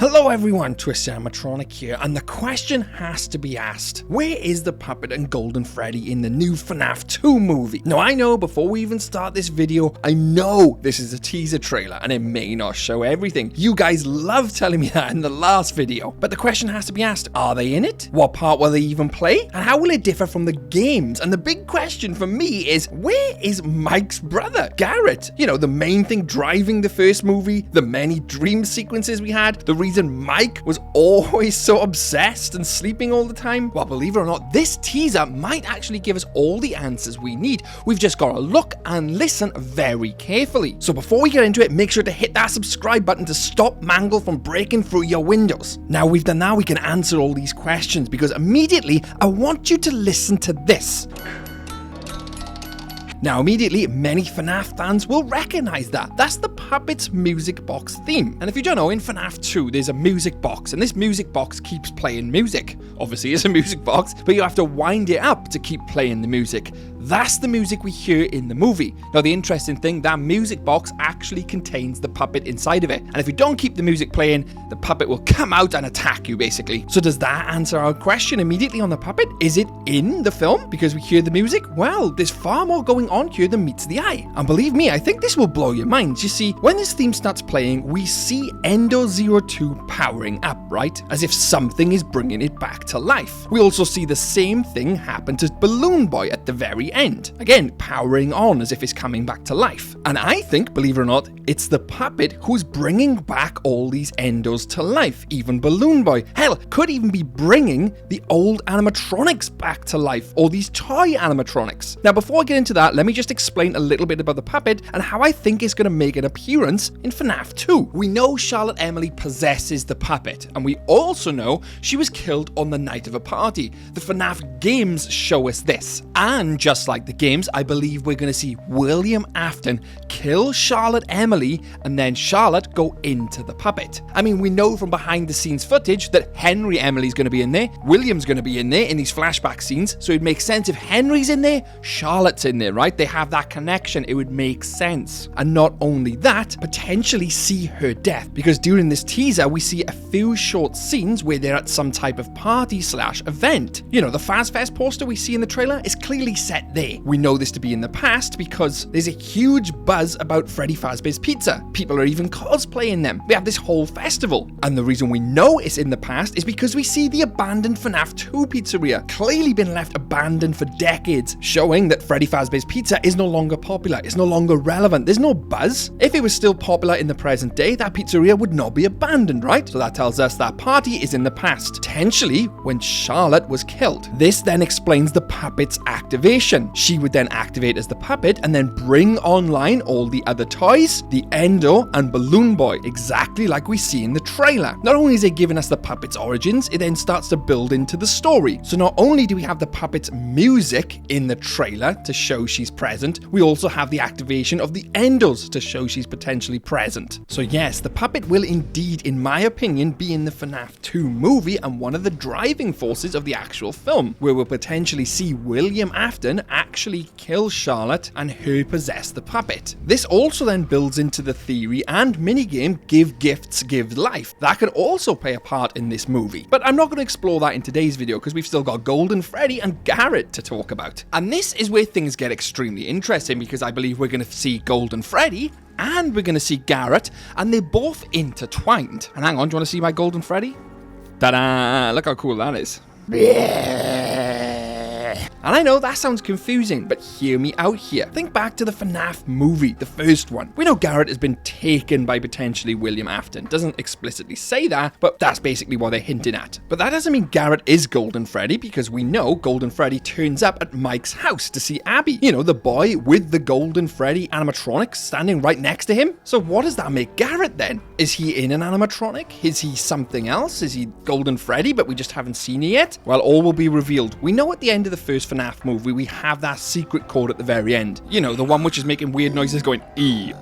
Hello everyone, Twist Animatronic here, and the question has to be asked. Where is the puppet and Golden Freddy in the new FNAF 2 movie? Now I know, before we even start this video, I know this is a teaser trailer and it may not show everything. You guys love telling me that in the last video. But the question has to be asked, are they in it? What part will they even play? And how will it differ from the games? And the big question for me is, where is Mike's brother, Garret? You know, the main thing driving the first movie, the many dream sequences we had, the reason Mike was always so obsessed and sleeping all the time? Well, believe it or not, this teaser might actually give us all the answers we need. We've just got to look and listen very carefully. So before we get into it, make sure to hit that subscribe button to stop Mangle from breaking through your windows. Now we've done that, we can answer all these questions, because immediately I want you to listen to this. Now immediately, many FNAF fans will recognize that. That's the puppet's music box theme. And if you don't know, in FNAF 2 there's a music box, and this music box keeps playing music. Obviously it's a music box, but you have to wind it up to keep playing the music. That's the music we hear in the movie. Now the interesting thing, that music box actually contains the puppet inside of it. And if you don't keep the music playing, the puppet will come out and attack you basically. So does that answer our question immediately on the puppet? Is it in the film because we hear the music? Well, there's far more going on here than meets the eye. And believe me, I think this will blow your minds. You see, when this theme starts playing, we see Endo02 powering up, right? As if something is bringing it back to life. We also see the same thing happen to Balloon Boy at the very end. Again, powering on as if it's coming back to life. And I think, believe it or not, it's the puppet who's bringing back all these Endos to life. Even Balloon Boy. Hell, could even be bringing the old animatronics back to life, or these toy animatronics. Now, before I get into that, let me just explain a little bit about the puppet and how I think it's going to make an appearance in FNAF 2. We know Charlotte Emily possesses the puppet, and we also know she was killed on the night of a party. The FNAF games show us this. And just like the games, I believe we're going to see William Afton kill Charlotte Emily and then Charlotte go into the puppet. I mean, we know from behind the scenes footage that Henry Emily's going to be in there, William's going to be in there in these flashback scenes, so it makes sense if Henry's in there, Charlotte's in there, right? They have that connection, it would make sense. And not only that, potentially see her death, because during this teaser we see a few short scenes where they're at some type of party / event. You know, the Faz Fest poster we see in the trailer is clearly set there. We know this to be in the past because there's a huge buzz about Freddy Fazbear's Pizza. People are even cosplaying them. We have this whole festival. And the reason we know it's in the past is because we see the abandoned FNAF 2 pizzeria, clearly been left abandoned for decades, showing that Freddy Fazbear's Pizza is no longer popular, it's no longer relevant, there's no buzz. If it was still popular in the present day, that pizzeria would not be abandoned, right? So that tells us that party is in the past, potentially when Charlotte was killed. This then explains the puppet's activation. She would then activate as the puppet and then bring online all the other toys, the Endo and Balloon Boy, exactly like we see in the trailer. Not only is it giving us the puppet's origins, it then starts to build into the story. So not only do we have the puppet's music in the trailer to show she's present, we also have the activation of the Endos to show she's potentially present. So yes, the puppet will indeed, in my opinion, be in the FNAF 2 movie and one of the driving forces of the actual film, where we'll potentially see William Afton actually kill Charlotte and her possess the puppet. This also then builds into the theory and minigame Give Gifts, Give Life. That could also play a part in this movie. But I'm not going to explore that in today's video because we've still got Golden Freddy and Garret to talk about. And this is where things get extremely interesting, because I believe we're going to see Golden Freddy and we're going to see Garret, and they're both intertwined. And hang on, do you want to see my Golden Freddy? Ta-da! Look how cool that is. And I know that sounds confusing, but hear me out here. Think back to the FNAF movie, the first one. We know Garret has been taken by potentially William Afton. Doesn't explicitly say that, but that's basically what they're hinting at. But that doesn't mean Garret is Golden Freddy, because we know Golden Freddy turns up at Mike's house to see Abby. You know, the boy with the Golden Freddy animatronics standing right next to him. So what does that make Garret then? Is he in an animatronic? Is he something else? Is he Golden Freddy, but we just haven't seen it yet? Well, all will be revealed. We know at the end of the first FNAF movie, we have that secret code at the very end. You know, the one which is making weird noises going E-O-M-R.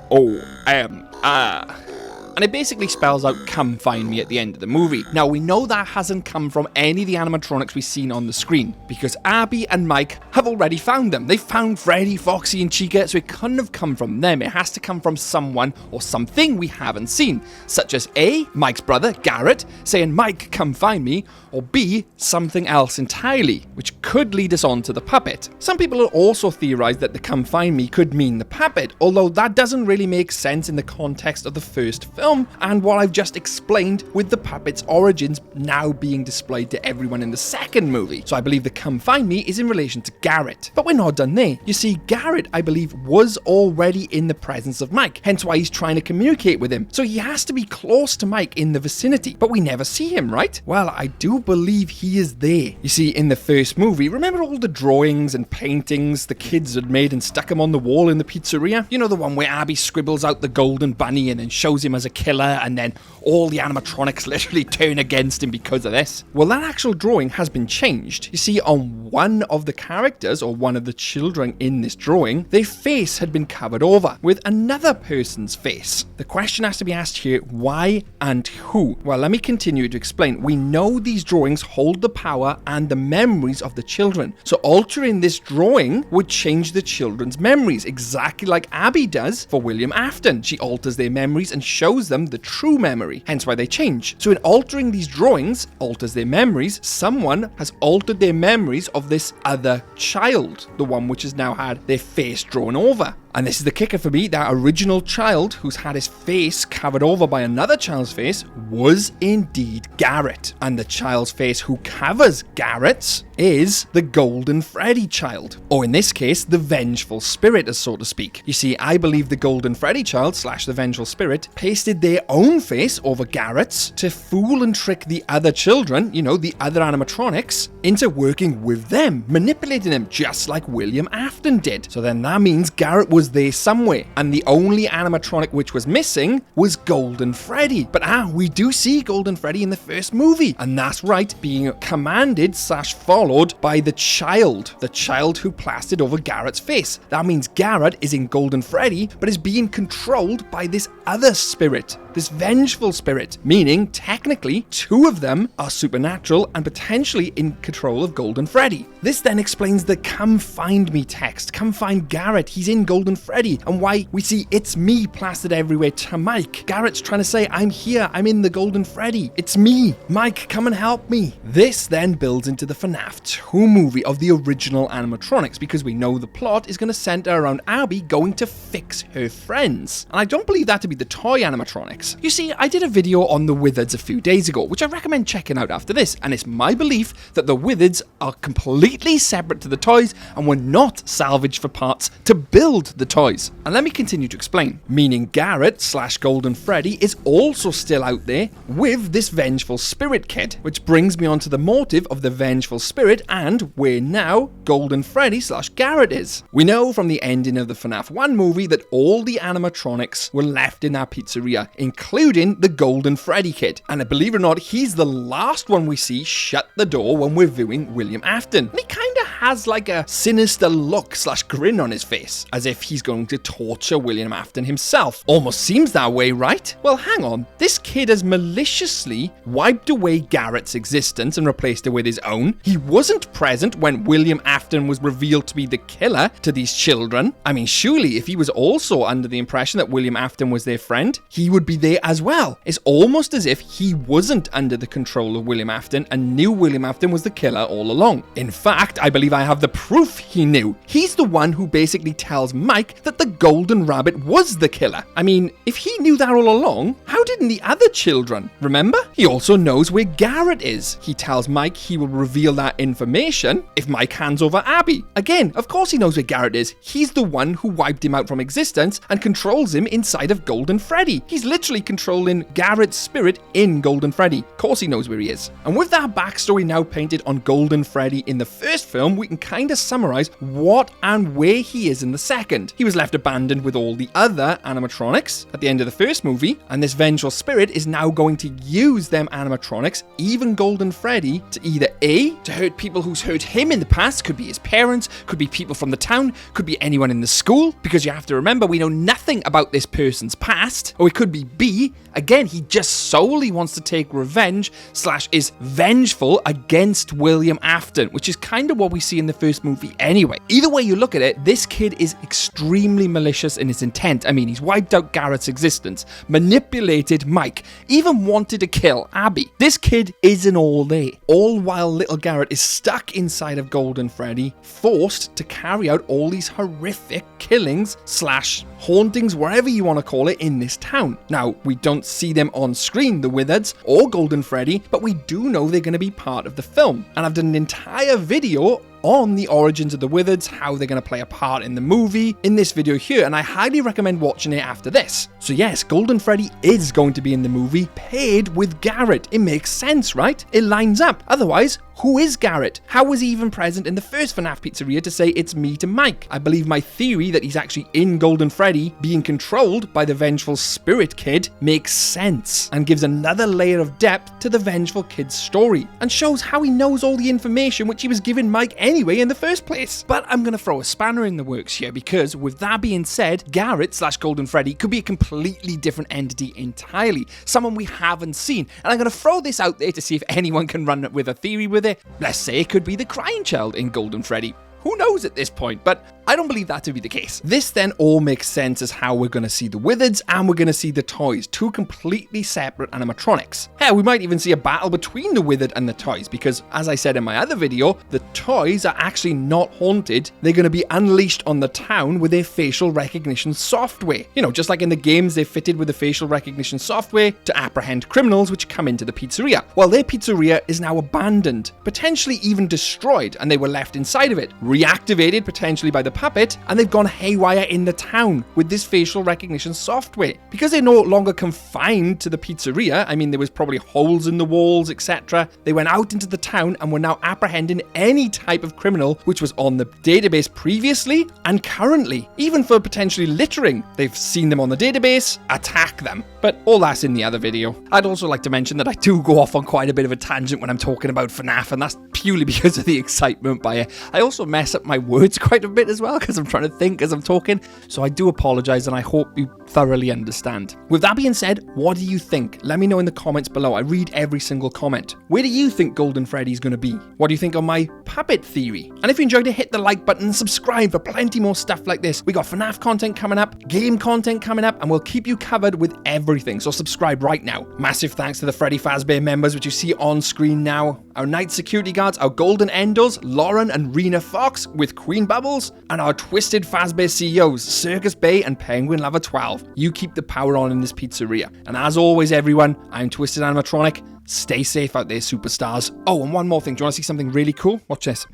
and it basically spells out "come find me" at the end of the movie. Now, we know that hasn't come from any of the animatronics we've seen on the screen, because Abby and Mike have already found them. They found Freddy, Foxy, and Chica, so it couldn't have come from them. It has to come from someone or something we haven't seen, such as A, Mike's brother, Garret, saying, "Mike, come find me," or B, something else entirely, which could lead us on to the puppet. Some people have also theorized that the "come find me" could mean the puppet, although that doesn't really make sense in the context of the first film and what I've just explained with the puppet's origins now being displayed to everyone in the second movie. So I believe the "come find me" is in relation to Garret. But we're not done there. You see, Garret, I believe, was already in the presence of Mike, hence why he's trying to communicate with him. So he has to be close to Mike in the vicinity, but we never see him, right? Well, I do believe he is there. You see, in the first movie, remember all the drawings and paintings the kids had made and stuck them on the wall in the pizzeria? You know, the one where Abby scribbles out the golden bunny and then shows him as a killer, and then all the animatronics literally turn against him because of this? Well, that actual drawing has been changed. You see, on one of the characters, or one of the children in this drawing, their face had been covered over with another person's face. The question has to be asked here, why and who? Well, let me continue to explain. We know these drawings hold the power and the memories of the children, so altering this drawing would change the children's memories, exactly like Abby does for William Afton. She alters their memories and shows them the true memory, hence why they change. So in altering these drawings, alters their memories, someone has altered their memories of this other child, the one which has now had their face drawn over. And this is the kicker for me, that original child who's had his face covered over by another child's face was indeed Garret. And the child's face who covers Garret's is the Golden Freddy child. Or in this case, the Vengeful Spirit, so to speak. You see, I believe the Golden Freddy child / the Vengeful Spirit pasted their own face over Garret's to fool and trick the other children, you know, the other animatronics, into working with them, manipulating them just like William Afton did. So then that means Garret was there somewhere, and the only animatronic which was missing was Golden Freddy. But we do see Golden Freddy in the first movie, and that's right, being commanded / followed by the child who plastered over Garret's face. That means Garret is in Golden Freddy, but is being controlled by this other spirit, this Vengeful Spirit, meaning technically two of them are supernatural and potentially in control of Golden Freddy. This then explains the "come find me" text. Come find Garret, he's in Golden Freddy, and why we see "it's me" plastered everywhere to Mike. Garret's trying to say, "I'm here, I'm in the Golden Freddy, it's me, Mike, come and help me." This then builds into the FNAF 2 movie of the original animatronics, because we know the plot is going to center around Abby going to fix her friends. And I don't believe that to be the toy animatronics. You see, I did a video on the Withereds a few days ago, which I recommend checking out after this, and it's my belief that the Withereds are completely separate to the toys and were not salvaged for parts to build the toys. And let me continue to explain. Meaning Garret / Golden Freddy is also still out there with this Vengeful Spirit kid, which brings me on to the motive of the Vengeful Spirit and where now Golden Freddy / Garret is. We know from the ending of the FNAF 1 movie that all the animatronics were left in that pizzeria, including the Golden Freddy kid. And believe it or not, he's the last one we see shut the door when we're viewing William Afton. And he kind of has like a sinister look / grin on his face, as if he's going to torture William Afton himself. Almost seems that way, right? Well, hang on. This kid has maliciously wiped away Garret's existence and replaced it with his own. He wasn't present when William Afton was revealed to be the killer to these children. I mean, surely if he was also under the impression that William Afton was their friend, he would be there as well. It's almost as if he wasn't under the control of William Afton and knew William Afton was the killer all along. In fact, I believe I have the proof he knew. He's the one who basically tells Mike that the golden rabbit was the killer. I mean, if he knew that all along, how didn't the other children? Remember? He also knows where Garret is. He tells Mike he will reveal that information if Mike hands over Abby. Again, of course he knows where Garret is. He's the one who wiped him out from existence and controls him inside of Golden Freddy. He's literally controlling Garret's spirit in Golden Freddy. Of course he knows where he is. And with that backstory now painted on Golden Freddy in the first film, we can kind of summarize what and where he is in the second. He was left abandoned with all the other animatronics at the end of the first movie, and this vengeful spirit is now going to use them animatronics, even Golden Freddy, to either A, to hurt people who's hurt him in the past, could be his parents, could be people from the town, could be anyone in the school, because you have to remember we know nothing about this person's past, or it could be B, again, he just solely wants to take revenge / is vengeful against William Afton, which is kind of what we see in the first movie anyway. Either way you look at it, this kid is extremely malicious in his intent. I mean, he's wiped out Garret's existence, manipulated Mike, even wanted to kill Abby. This kid isn't all there, all while little Garret is stuck inside of Golden Freddy, forced to carry out all these horrific killings / hauntings, whatever you want to call it, in this town. Now, we don't see them on screen, the Withereds or Golden Freddy, but we do know they're going to be part of the film. And I've done an entire video on the origins of the Withereds, how they're going to play a part in the movie, in this video here, and I highly recommend watching it after this. So yes, Golden Freddy is going to be in the movie, paired with Garret. It makes sense, right? It lines up. Otherwise, who is Garret? How was he even present in the first FNAF pizzeria to say it's me to Mike? I believe my theory that he's actually in Golden Freddy, being controlled by the vengeful spirit kid, makes sense and gives another layer of depth to the vengeful kid's story, and shows how he knows all the information which he was giving Mike anyway in the first place. But I'm going to throw a spanner in the works here, because with that being said, Garret / Golden Freddy could be a completely different entity entirely, someone we haven't seen, and I'm going to throw this out there to see if anyone can run with a theory with it. Let's say it could be the crying child in Golden Freddy. Who knows at this point, but I don't believe that to be the case. This then all makes sense as how we're going to see the Withereds and we're going to see the toys, two completely separate animatronics. Hell, we might even see a battle between the Withered and the toys, because as I said in my other video, the toys are actually not haunted. They're going to be unleashed on the town with their facial recognition software. You know, just like in the games, they're fitted with the facial recognition software to apprehend criminals which come into the pizzeria. Well, their pizzeria is now abandoned, potentially even destroyed, and they were left inside of it, reactivated potentially by the puppet, and they've gone haywire in the town with this facial recognition software. Because they're no longer confined to the pizzeria, I mean, there was probably holes in the walls, etc. They went out into the town and were now apprehending any type of criminal which was on the database previously and currently. Even for potentially littering, they've seen them on the database, attack them. But all that's in the other video. I'd also like to mention that I do go off on quite a bit of a tangent when I'm talking about FNAF, and that's purely because of the excitement by it. I also mess up my words quite a bit as well, because I'm trying to think as I'm talking, so I do apologize, and I hope you thoroughly understand. With that being said, what do you think? Let me know in the comments below. I read every single comment. Where do you think Golden Freddy's going to be? What do you think on my puppet theory? And if you enjoyed it, hit the like button and subscribe for plenty more stuff like this. We got FNAF content coming up, game content coming up, and we'll keep you covered with everything, so subscribe right now. Massive thanks to the Freddy Fazbear members, which you see on screen now. Our night security guards, our golden endos, Lauren and Rena Fox with Queen Bubbles, and our twisted Fazbear CEOs, Circus Bay and Penguin Lover 12. You keep the power on in this pizzeria. And as always, everyone, I'm Twisted Animatronic. Stay safe out there, superstars. Oh, and one more thing. Do you want to see something really cool? Watch this.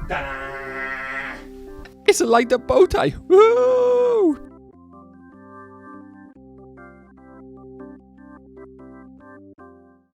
Ta-da! It's a light up bow tie. Woo!